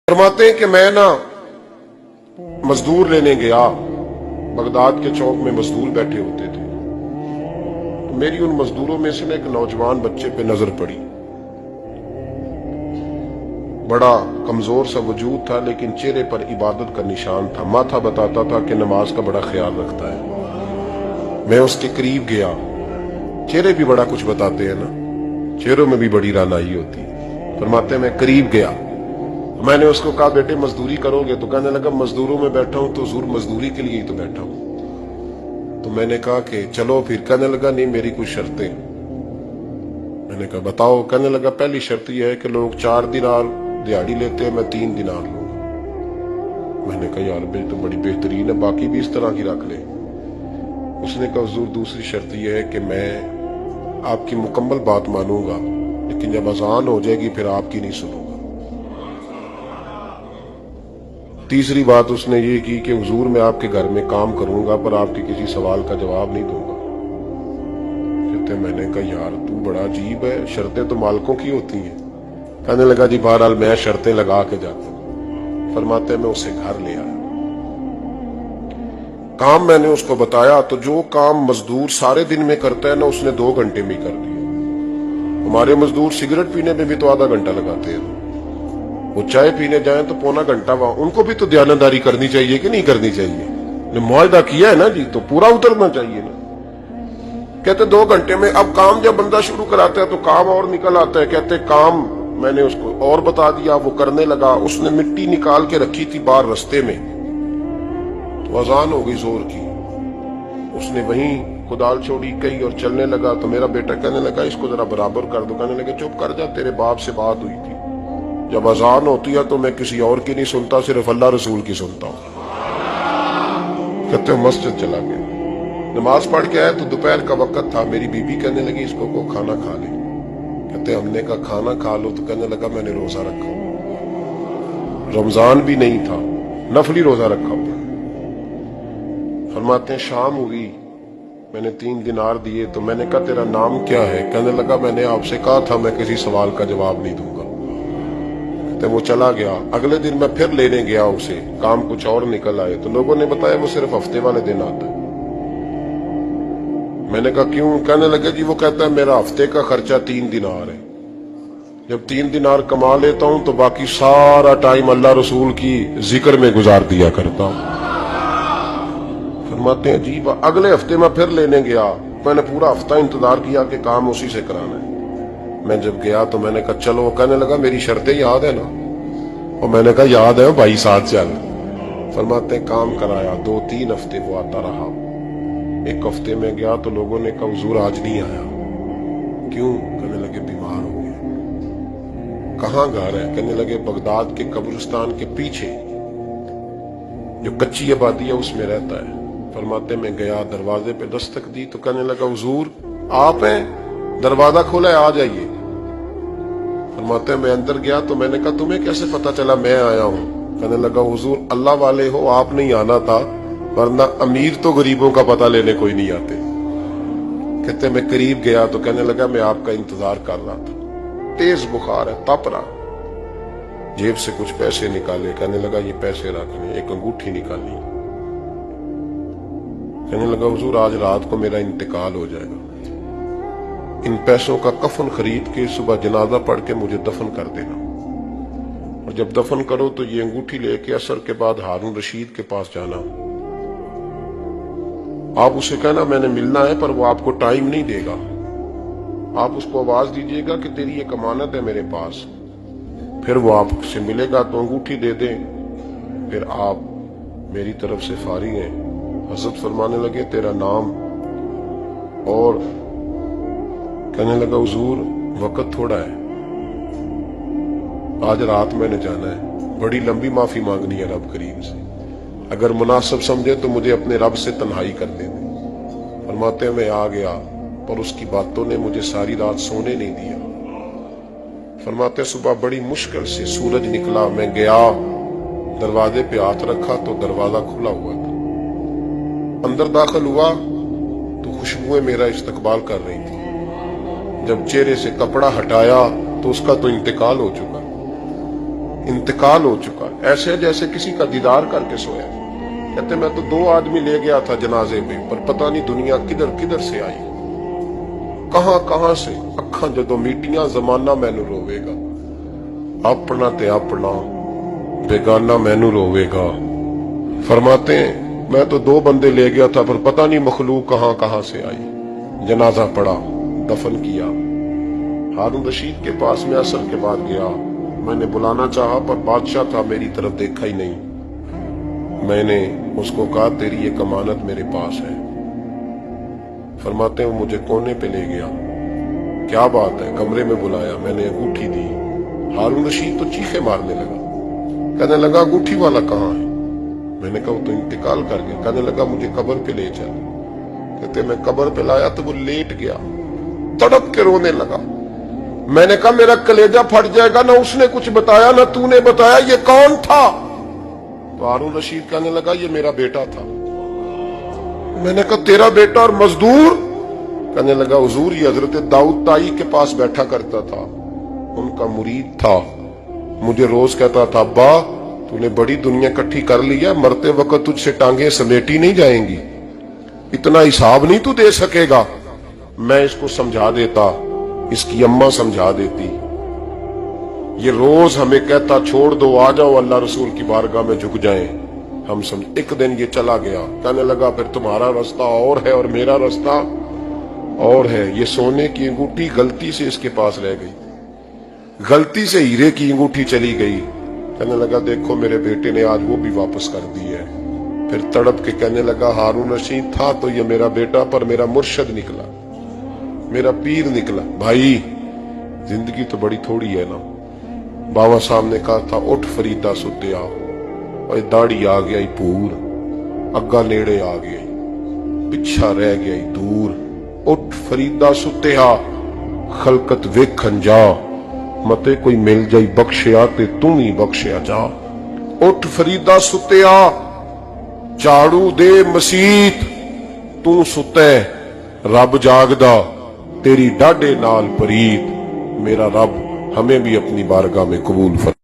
फरमाते हैं कि मैं ना मजदूर लेने गया, बगदाद के चौक में मजदूर बैठे होते थे। तो मेरी उन मजदूरों में से ना एक नौजवान बच्चे पे नजर पड़ी। बड़ा कमजोर सा वजूद था, लेकिन चेहरे पर इबादत का निशान था। माथा बताता था कि नमाज का बड़ा ख्याल रखता है। मैं उसके करीब गया। चेहरे भी बड़ा कुछ बताते हैं ना, चेहरों में भी बड़ी रानाई होती है। फरमाते मैं करीब गया, मैंने उसको कहा बेटे मजदूरी करोगे? तो कहने लगा मजदूरों में बैठा हूं तो हुजूर मजदूरी के लिए ही तो बैठा हूं। तो मैंने कहा कि चलो फिर। कहने लगा नहीं, मेरी कुछ शर्तें। मैंने कहा बताओ? कहने लगा पहली शर्त यह है कि लोग 4 दिनार दिहाड़ी लेते हैं, मैं 3 दिनार लूंगा। मैंने कहा यार भाई तो बड़ी बेहतरीन है, बाकी भी इस तरह की रख ले। उसने कहा हुजूर दूसरी शर्त यह है कि मैं आपकी मुकम्मल बात मानूंगा, लेकिन जब अजान हो जाएगी फिर आपकी नहीं सुनूंगा। तीसरी बात उसने ये की कि हुजूर मैं आपके घर में काम करूंगा पर आपके किसी सवाल का जवाब नहीं दूंगा। कहते मैंने कहा यार तू बड़ा अजीब है, शर्तें तो मालिकों की होती हैं। कहने लगा जी बहरहाल मैं शर्तें लगा के जाता हूं। फरमाते मैं उसे घर ले आया, काम मैंने उसको बताया तो जो काम मजदूर सारे दिन में करता है ना उसने 2 घंटे में कर दिया। हमारे मजदूर सिगरेट पीने में भी तो आधा घंटा लगाते हैं, वो चाय पीने जाए तो पौना घंटा। वहां उनको भी तो दयानतदारी करनी चाहिए कि नहीं करनी चाहिए? मुआहदा किया है ना जी, तो पूरा उतरना चाहिए ना। कहते 2 घंटे में। अब काम जब बंदा शुरू कराता है तो काम और निकल आता है। कहते काम मैंने उसको और बता दिया, वो करने लगा। उसने मिट्टी निकाल के रखी थी बाहर रस्ते में, तो अजान हो गई जोर की। उसने वहीं कुदाल छोड़ी कही और चलने लगा। तो मेरा बेटा कहने लगा इसको जरा बराबर कर दो। कहने लगे चुप कर जा, तेरे बाप से बात हुई थी, जब अजान होती है तो मैं किसी और की नहीं सुनता, सिर्फ अल्लाह रसूल की सुनता हूं। कहते मस्जिद चला गया, नमाज पढ़ के आया तो दोपहर का वक्त था। मेरी बीबी कहने लगी इसको को खाना खा ले। कहते हमने कहा खाना खा लो। तो कहने लगा मैंने रोजा रखा, रमजान भी नहीं था, नफली रोजा रखा हुआ। फरमाते हैं शाम हुई, मैंने 3 दिनार दिए। तो मैंने कहा तेरा नाम क्या है? कहने लगा मैंने आपसे कहा था मैं किसी सवाल का जवाब नहीं दूंगा। तो वो चला गया। अगले दिन मैं फिर लेने गया उसे, काम कुछ और निकल आए। तो लोगों ने बताया वो सिर्फ हफ्ते वाले दिन आता है। मैंने कहा क्यों? कहने लगे जी वो कहता है मेरा हफ्ते का खर्चा 3 दिनार है, जब 3 दिनार कमा लेता हूं तो बाकी सारा टाइम अल्लाह रसूल की जिक्र में गुजार दिया करता हूं। फरमाते हैं अजीब। अगले हफ्ते मैं फिर लेने गया, मैंने पूरा हफ्ता इंतजार किया कि काम उसी से कराना है। मैं जब गया तो मैंने कहा चलो। कहने लगा मेरी शर्तें याद है ना? और मैंने कहा याद है भाई साथ चल। फरमाते काम कराया। 2-3 हफ्ते वो आता रहा। एक हफ्ते में गया तो लोगों ने कहा हुजूर आज नहीं आया। क्यों? कहने लगे बीमार हो गए। कहाँ घर है? कहने लगे बगदाद के कब्रिस्तान के पीछे जो कच्ची आबादी है उसमें रहता है। फरमाते मैं गया, दरवाजे पे दस्तक दी तो कहने लगा हुजूर आप हैं? दरवाजा खोला है, आ जाइए। फरमाते मैं अंदर गया तो मैंने कहा तुम्हें कैसे पता चला मैं आया हूं? कहने लगा हुजूर अल्लाह वाले हो, आप नहीं आना था, वरना अमीर तो गरीबों का पता लेने कोई नहीं आते। कहते मैं करीब गया तो कहने लगा मैं आपका इंतजार कर रहा था, तेज बुखार है, तप रहा। जेब से कुछ पैसे निकाले। कहने लगा ये पैसे रखने। एक अंगूठी निकाली। कहने लगा हुजूर आज रात को मेरा इंतकाल हो जाएगा, इन पैसों का कफन खरीद के सुबह जनाजा पढ़ के मुझे दफन कर देना, और जब दफन करो तो ये अंगूठी लेके असर के बाद हारून रशीद के पास जाना। आप उसे कहना मैंने मिलना है, पर वो आपको टाइम नहीं देगा। आप उसको आवाज दीजिएगा कि तेरी एक अमानत है मेरे पास। फिर वो आपसे मिलेगा तो अंगूठी दे दे, फिर आप मेरी तरफ से फारिग हैं। हजरत फरमाने लगे तेरा नाम? और कहने लगा हुजूर वक्त थोड़ा है, आज रात मैंने जाना है, बड़ी लंबी माफी मांगनी है रब करीम से, अगर मुनासिब समझे तो मुझे अपने रब से तन्हाई करने दे। फरमाते मैं आ गया, पर उसकी बातों ने मुझे सारी रात सोने नहीं दिया। फरमाते सुबह बड़ी मुश्किल से सूरज निकला, मैं गया, दरवाजे पे हाथ रखा तो दरवाजा खुला हुआ था। अंदर दाखिल हुआ तो खुशबुएं मेरा इस्तकबाल कर रही थी। जब चेहरे से कपड़ा हटाया तो उसका तो इंतकाल हो चुका। इंतकाल हो चुका है, ऐसे जैसे किसी का दीदार करके सोया। कहते मैं तो 2 आदमी ले गया था जनाजे में, पर पता नहीं दुनिया किधर किधर से आई, कहां कहां से। अखां जदों मीटियां जमाना मैनू रोवेगा, अपना ते अपना बेगाना मैनू रोवेगा। फरमाते हैं मैं तो 2 बंदे ले गया था, पर पता नहीं मखलूक कहां कहां से आई। जनाजा पड़ा, दफन किया। हारून रशीद के पास में असर के बाद गया, मैंने बुलाना चाहा पर बादशाह था, मेरी तरफ देखा ही नहीं। मैंने उसको कहा तेरी एक अमानत मेरे पास है। फरमाते हैं वो मुझे कोने पे ले गया, क्या बात है, कमरे में बुलाया, मैंने अंगूठी दी। हारून रशीद तो चीखे मारने लगा, कहने लगा अंगूठी वाला कहाँ है? मैंने कहा वो तो इंतकाल कर गया। कहने लगा मुझे कब्र पे ले चल। कहते मैं कब्र पे लाया तो वो लेट गया, तड़प के रोने लगा। मैंने कहा मेरा कलेजा फट जाएगा, ना उसने कुछ बताया ना तूने बताया, ये कौन था? तो हारून रशीद कहने लगा ये मेरा बेटा था। मैंने कहा तेरा बेटा और मजदूर? कहने लगा हुजूर ये हजरत दाऊद ताई के पास बैठा करता था, उनका मुरीद था, मुझे रोज कहता था अब्बा तूने बड़ी दुनिया इकट्ठी कर ली है, मरते वक्त तुझसे टांगे समेटी नहीं जाएंगी, इतना हिसाब नहीं तू दे सकेगा। मैं इसको समझा देता, इसकी अम्मा समझा देती। ये रोज हमें कहता छोड़ दो, आ जाओ अल्लाह रसूल की बारगाह में झुक जाएं। हम समझ। एक दिन ये चला गया, कहने लगा फिर तुम्हारा रास्ता और है और मेरा रास्ता और है। ये सोने की अंगूठी गलती से इसके पास रह गई, गलती से हीरे की अंगूठी चली गई। कहने लगा देखो मेरे बेटे ने आज वो भी वापस कर दी है। फिर तड़प के कहने लगा हारून रशीद था तो ये मेरा बेटा, पर मेरा मुर्शद निकला, मेरा पीर निकला। भाई जिंदगी तो बड़ी थोड़ी है ना। बाबा साहब ने कहा था उठ फरीदा सुत्या, और दाढ़ी आ गया पूर, अग्गा नेड़े आ गया, पिछा रह गया दूर। उठ फरीदा सुत्या खलकत वेखन जा, मते कोई मिल जाई बख्शिया ते तू ही बख्शिया जा। उठ फरीदा सुत्या झाड़ू दे मसीत, तू सुते रब जागदा, तेरी डाडे नाल परीत। मेरा रब हमें भी अपनी बारगाह में कबूल फरमा।